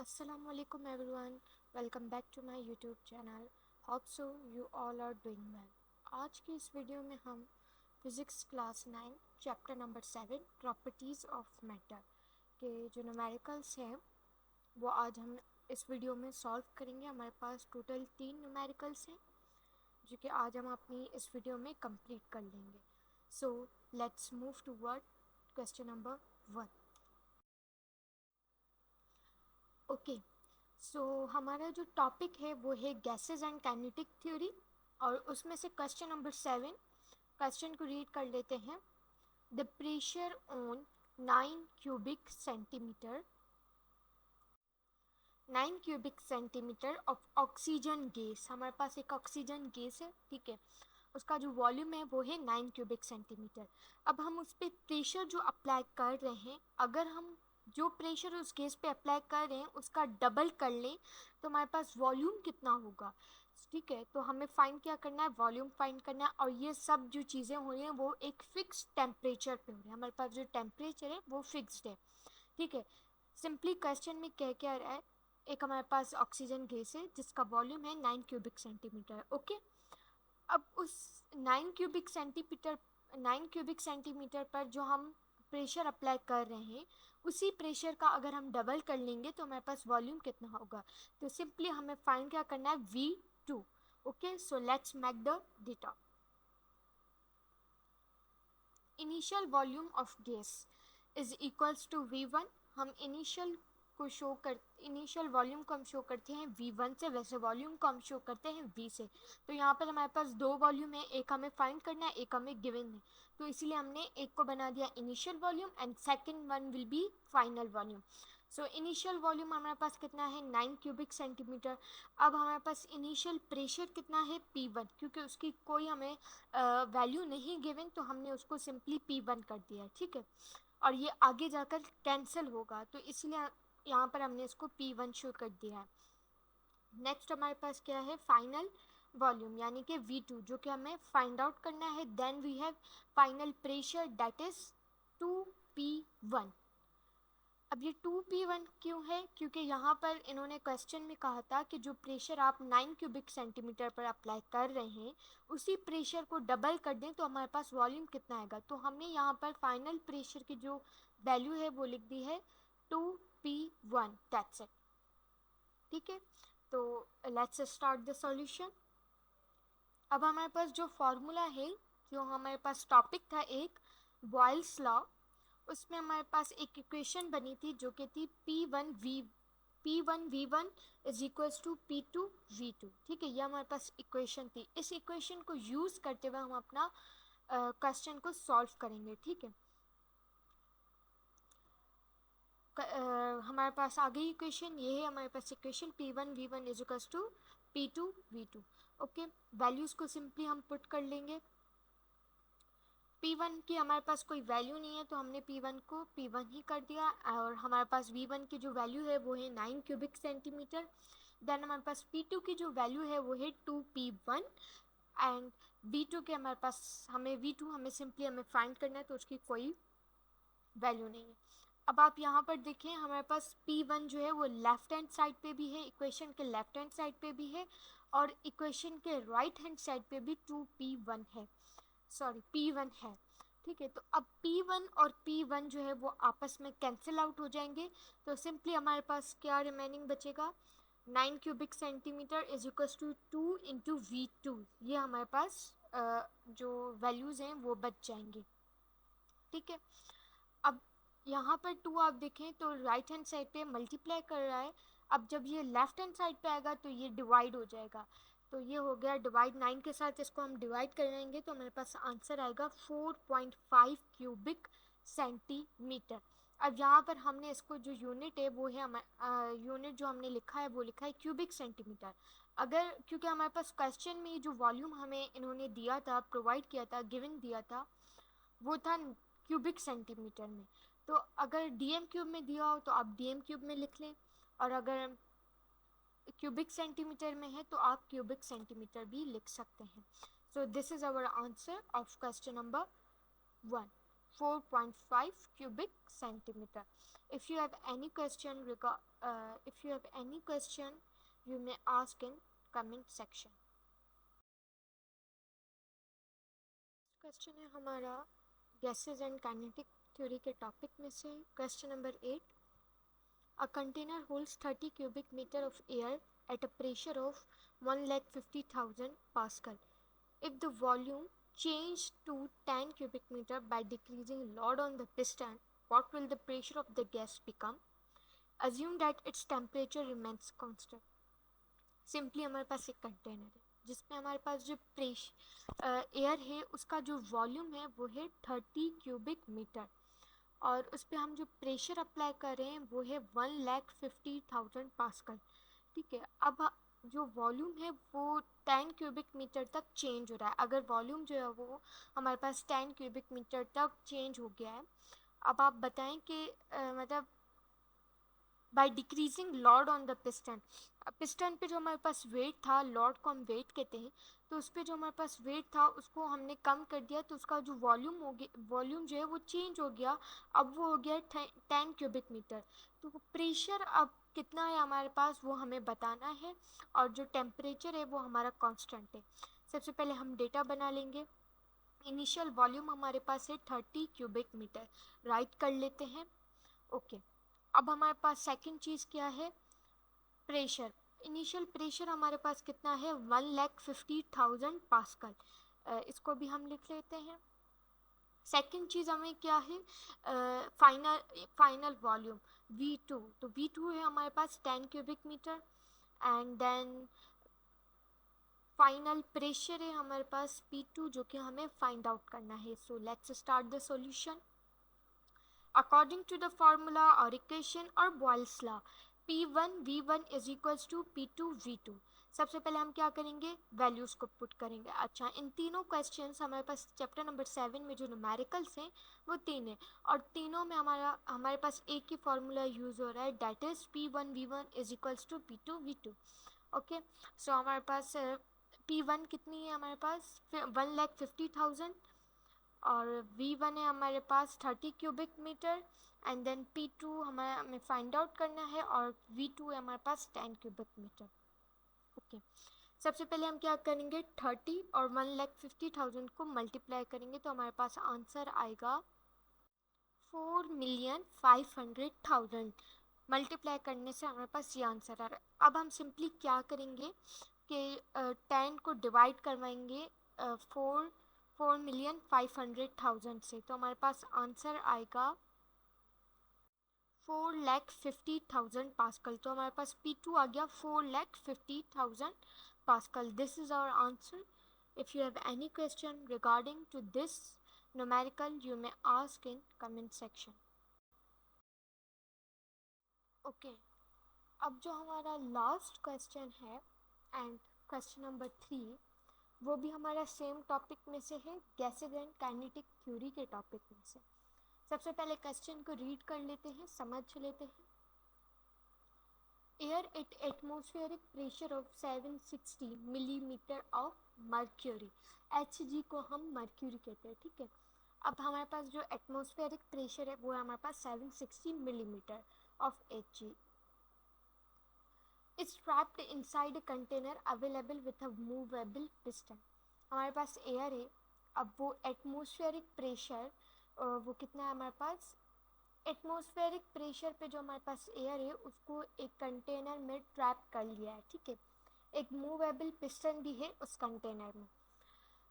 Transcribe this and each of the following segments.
Assalamualaikum everyone, welcome back to my YouTube channel. Hope so you all are doing well. आज की इस video में हम physics class 9 chapter number 7 properties of matter के जो numericals हैं वो आज हम इस वीडियो में सॉल्व करेंगे। हमारे पास टोटल 3 न्यूमेरिकल्स हैं जो कि आज हम अपनी इस वीडियो में कंप्लीट कर लेंगे। So let's move toward question number 1। Okay, so हमारा जो टॉपिक है वो है गैसेस एंड काइनेटिक थ्योरी, और उसमें से क्वेश्चन नंबर 7 क्वेश्चन को रीड कर लेते हैं। The pressure on 9 cubic centimetre of oxygen gas, हमारे पास एक ऑक्सीजन गैस है, ठीक है, उसका जो वॉल्यूम है वो है 9 क्यूबिक सेंटीमीटर। अब हम उस पर प्रेशर जो अप्लाई कर रहे हैं, अगर हम जो प्रेशर उस गैस पे अप्लाई कर रहे हैं उसका डबल कर लें तो हमारे पास वॉल्यूम कितना होगा, ठीक है। तो हमें फाइंड क्या करना है, वॉल्यूम फाइंड करना है, और ये सब जो चीज़ें हो रही हैं वो एक फिक्स टेम्परेचर पे हो रही है। हमारे पास जो टेम्परेचर है वो फिक्स्ड है, ठीक है। सिंपली क्वेश्चन में कह क्या रहा है, एक हमारे पास ऑक्सीजन गैस है जिसका वॉल्यूम है 9 क्यूबिक सेंटीमीटर, ओके। अब उस 9 क्यूबिक सेंटीमीटर 9 क्यूबिक सेंटीमीटर पर जो हम प्रेशर अप्लाई कर रहे हैं उसी प्रेशर का अगर हम डबल कर लेंगे तो हमारे पास वॉल्यूम कितना होगा। तो सिंपली हमें फाइंड क्या करना है, V2। Okay, so let's make the data. Initial volume of gas is equals to V1। हम इनिशियल वॉल्यूम को हम शो करते हैं V1 से, वैसे वॉल्यूम को हम शो करते हैं V से। तो यहाँ पर हमारे पास दो वॉल्यूम है, एक हमें फाइंड करना है, एक हमें गिवन है, तो इसीलिए हमने एक को बना दिया initial volume and second one will be final volume. So initial volume हमारे पास कितना है, 9 क्यूबिक सेंटीमीटर। अब हमारे पास इनिशियल प्रेशर कितना है, P1, क्योंकि उसकी कोई हमें वैल्यू नहीं गिवन तो हमने उसको सिंपली P1 कर दिया, ठीक है। और ये आगे जाकर कैंसिल होगा तो इसलिए यहाँ पर हमने इसको P1 शो कर दिया है। नेक्स्ट हमारे पास क्या है, फाइनल वॉल्यूम यानी कि V2, जो कि हमें फाइंड आउट करना है। Then we have final pressure that is 2P1। अब ये 2P1 क्यों है, क्योंकि यहाँ पर इन्होंने क्वेश्चन में कहा था कि जो प्रेशर आप 9 क्यूबिक सेंटीमीटर पर अप्लाई कर रहे हैं उसी प्रेशर को डबल कर दें तो हमारे पास वॉल्यूम कितना आएगा। तो हमने यहाँ पर फाइनल प्रेशर की जो वैल्यू है वो लिख दी है 2P1, दैट्स इट, ठीक है। तो लेट्स स्टार्ट द सॉल्यूशन। अब हमारे पास जो फॉर्मूला है, जो हमारे पास टॉपिक था एक बॉयल्स लॉ, उसमें हमारे पास एक इक्वेशन बनी थी जो कि थी P1V1 is equals to P2V2, ठीक है। ये हमारे पास इक्वेशन थी। इस इक्वेशन को यूज़ करते हुए हम अपना क्वेश्चन को सॉल्व करेंगे, ठीक है। हमारे पास आगे इक्वेशन ये है, हमारे पास equation P1V1 is equals to P2V2, okay. Values को सिंपली हम पुट कर लेंगे। P1 की हमारे पास कोई वैल्यू नहीं है तो हमने P1 को P1 ही कर दिया, और हमारे पास V1 की जो वैल्यू है वो है 9 क्यूबिक सेंटीमीटर। देन हमारे पास P2 की जो वैल्यू है वो है 2P1, एंड V2 के हमारे पास हमें सिंपली हमें फाइंड करना है तो उसकी कोई वैल्यू नहीं है। अब आप यहाँ पर देखें, हमारे पास P1 जो है वो लेफ्ट हैंड साइड पे भी है, इक्वेशन के लेफ्ट हैंड साइड पे भी है, और इक्वेशन के राइट हैंड साइड पे भी P1 है, ठीक है। तो अब P1 और P1 जो है वो आपस में कैंसिल आउट हो जाएंगे, तो सिंपली हमारे पास क्या रिमेनिंग बचेगा, 9 cubic centimetre is equals to 2 into V2। ये हमारे पास जो वैल्यूज़ हैं वो बच जाएंगे, ठीक है। अब यहाँ पर 2 आप देखें तो राइट हैंड साइड पे मल्टीप्लाई कर रहा है, अब जब ये लेफ्ट हैंड साइड पे आएगा तो ये डिवाइड हो जाएगा, तो ये हो गया डिवाइड। 9 के साथ इसको हम डिवाइड करेंगे तो हमारे पास आंसर आएगा 4.5 क्यूबिक सेंटीमीटर। अब यहाँ पर हमने इसको जो यूनिट है वो है यूनिट जो हमने लिखा है वो लिखा है क्यूबिक सेंटीमीटर। अगर क्योंकि हमारे पास क्वेश्चन में जो वॉल्यूम हमें इन्होंने दिया था, प्रोवाइड किया था, गिवन दिया था, वो था क्यूबिक सेंटीमीटर में। तो अगर डीएम क्यूब में दिया हो तो आप डीएम क्यूब में लिख लें, और अगर क्यूबिक सेंटीमीटर में है तो आप क्यूबिक सेंटीमीटर भी लिख सकते हैं। So this is our answer of question number 1। 4.5 cubic centimeter. If you have any question you may ask in comment section. Question है हमारा गैसेज एंड काइनेटिक थ्योरी के टॉपिक में से question number 8. A container holds 30 cubic meter of air at a pressure of 1,50,000 Pascal. If the volume changed to 10 cubic meter by decreasing load on the piston, what will the pressure of the gas become? Assume that its temperature remains constant. Simply हमारे पास एक container है जिसमें हमारे पास जो air है उसका जो volume है वो है 30 क्यूबिक मीटर और उस पर हम जो प्रेशर अप्लाई कर रहे हैं वो है 1,50,000 पास्कल. ठीक है, अब जो वॉल्यूम है वो 10 क्यूबिक मीटर तक चेंज हो रहा है. अगर वॉल्यूम जो है वो हमारे पास 10 क्यूबिक मीटर तक चेंज हो गया है, अब आप बताएं कि मतलब by decreasing load on the piston, piston पे जो हमारे पास वेट था, लॉड को हम वेट कहते हैं, तो उस पर जो हमारे पास वेट था उसको हमने कम कर दिया तो उसका जो वॉल्यूम जो है वो चेंज हो गया. अब वो हो गया 10 क्यूबिक मीटर. तो प्रेशर अब कितना है हमारे पास वो हमें बताना है और जो टेम्परेचर है वो हमारा कांस्टेंट है. सबसे पहले हम डेटा बना लेंगे. इनिशियल वॉल्यूम हमारे पास है 30 क्यूबिक मीटर, राइट कर लेते हैं. ओके, अब हमारे पास सेकंड चीज़ क्या है, प्रेशर. इनिशियल प्रेशर हमारे पास कितना है 1,50,000 पास्कल. इसको भी हम लिख लेते हैं. सेकंड चीज़ हमें क्या है, फाइनल वॉल्यूम V2. तो V2 है हमारे पास 10 cubic metre and then final pressure है हमारे पास P2 जो कि हमें फाइंड आउट करना है. So let's start the solution. According to the formula or equation or Boyle's law, P1 V1 is equals to P2 V2. सबसे पहले हम क्या करेंगे, वैल्यूज़ को पुट करेंगे. अच्छा, इन तीनों क्वेश्चंस हमारे पास चैप्टर नंबर 7 में जो न्यूमेरिकल्स हैं वो 3 है और तीनों में हमारे पास एक ही फार्मूला यूज़ हो रहा है, that is P1 V1 is equals to P2 V2. Okay, so हमारे पास P1 कितनी है, हमारे पास 1,50,000 और V1 है हमारे पास 30 cubic metre and then P2 हमें फाइंड आउट करना है और V2 है हमारे पास 10 क्यूबिक मीटर. ओके, सबसे पहले हम क्या करेंगे, 30 और 1,50,000 को मल्टीप्लाई करेंगे तो हमारे पास आंसर आएगा 4,500,000. मल्टीप्लाई करने से हमारे पास ये आंसर आ रहा है. अब हम सिंपली क्या करेंगे कि 10 को डिवाइड करवाएंगे 4,500,000 से, तो हमारे पास आंसर आएगा 4,50,000 पास्कल. तो हमारे पास P2 आ गया 4,50,000 pascal. This is our answer. If you have any question regarding to this numerical you may ask in comment section. Okay, अब जो हमारा लास्ट क्वेश्चन है एंड क्वेश्चन नंबर 3 वो भी हमारा सेम टॉपिक में से है, गैसेज एंड काइनेटिक थ्योरी के टॉपिक में से. सबसे पहले क्वेश्चन को रीड कर लेते हैं, समझ लेते हैं. Air at atmospheric pressure of 760 millimetre of mercury, Hg को हम मर्क्यूरी कहते हैं. ठीक है, अब हमारे पास जो एटमॉस्फेरिक प्रेशर है वो है हमारे पास 760 millimetre of Hg is trapped inside a container available with a movable piston. हमारे पास एयर है, अब वो एटमॉस्फेरिक प्रेशर वो कितना है हमारे पास, एटमॉस्फेरिक प्रेशर पे जो हमारे पास एयर है उसको एक कंटेनर में ट्रैप कर लिया है. ठीक है, एक मूवेबल पिस्टन भी है उस कंटेनर में.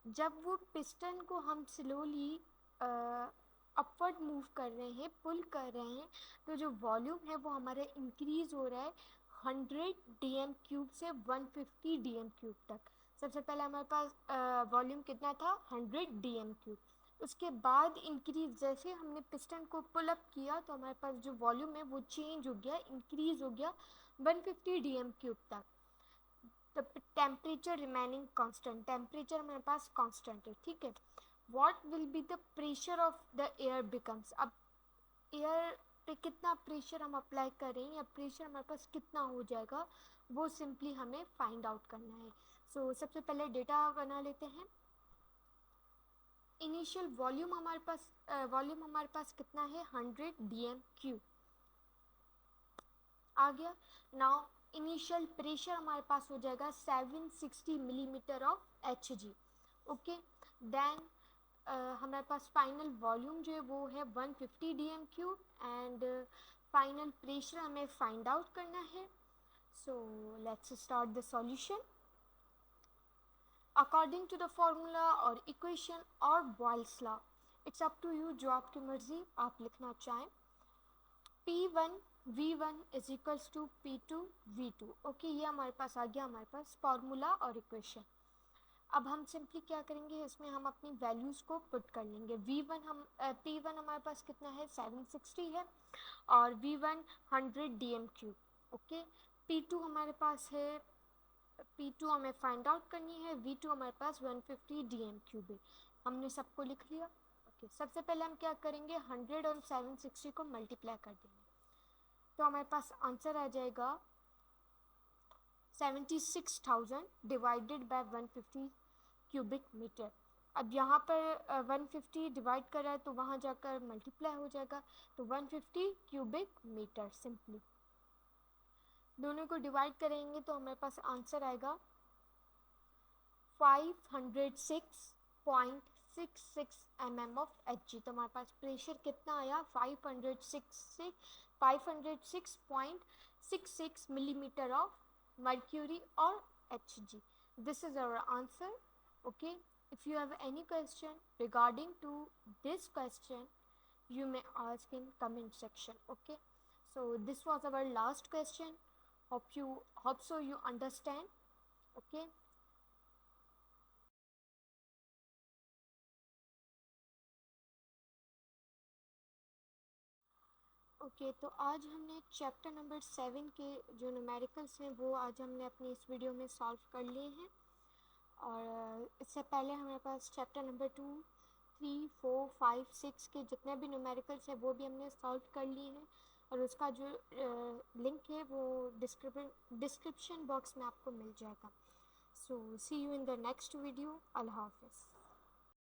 जब वो पिस्टन को हम स्लोली अपवर्ड मूव कर रहे हैं, पुल कर रहे हैं, तो जो वॉल्यूम है वो हमारा इंक्रीज हो रहा है 100 DM क्यूब से 150 DM क्यूब तक. सबसे पहले हमारे पास वॉल्यूम कितना था 100 DM क्यूब. उसके बाद इंक्रीज, जैसे हमने पिस्टन को पुल अप किया तो हमारे पास जो वॉल्यूम है वो चेंज हो गया, इंक्रीज हो गया 150 DM क्यूब तक. The temperature remaining constant, temperature हमारे पास कांस्टेंट है. ठीक है, what will be the pressure of the air becomes. अब एयर पे कितना प्रेशर हम अप्लाई करें या प्रेशर हमारे पास कितना हो जाएगा वो सिंपली हमें फाइंड आउट करना है. सो सबसे पहले डेटा बना लेते हैं. इनिशियल वॉल्यूम हमारे पास कितना है 100 dm³ आ गया। नाउ इनिशियल प्रेशर हमारे पास हो जाएगा 760 millimetre of Hg। Okay, then हमारे पास फाइनल वॉल्यूम जो है वो है 150 dm³ एंड फाइनल प्रेशर हमें फाइंड आउट करना है। So let's start the solution according to the formula और इक्वेशन और Boyle's law. It's up to you, जो आपकी मर्जी आप लिखना चाहें। P1 V1 is equals to P2 V2। Okay, ये हमारे पास आ गया, हमारे पास फॉर्मूला और इक्वेशन। अब हम सिंपली क्या करेंगे, इसमें हम अपनी वैल्यूज़ को पुट कर लेंगे। P1 हमारे पास कितना है 760 है और V1 100 dm³। ओके, P2 हमारे पास है, P2 हमें फाइंड आउट करनी है, V2 हमारे पास 150 dm³ है। हमने सबको लिख लिया। ओके, सबसे पहले हम क्या करेंगे, 100 और 760 को मल्टीप्लाई कर देंगे, तो हमारे पास आंसर आ जाएगा 76,000 डिवाइडेड बाय 150 क्यूबिक मीटर। अब यहाँ पर 150 डिवाइड कर रहा है तो वहाँ जाकर मल्टीप्लाई हो जाएगा, तो 150 क्यूबिक मीटर। सिंपली दोनों को डिवाइड करेंगे तो हमारे पास आंसर आएगा 506.66 mm ऑफ Hg। तो हमारे पास प्रेशर कितना आया 506.66 millimetre of mercury or Hg. This is our answer. Okay, if you have any question regarding to this question, you may ask in comment section. Okay, so this was our last question. Hope so you understand. Okay, okay तो आज हमने chapter number 7 के जो numericals हैं वो आज हमने अपनी इस वीडियो में सॉल्व कर लिए हैं। और इससे पहले हमारे पास चैप्टर नंबर 2, 3, 4, 5, 6 के जितने भी न्यूमेरिकल्स हैं वो भी हमने सॉल्व कर लिए हैं और उसका जो लिंक है वो डिस्क्रिप्शन बॉक्स में आपको मिल जाएगा। So see you in the next video. अल्लाह हाफिज़।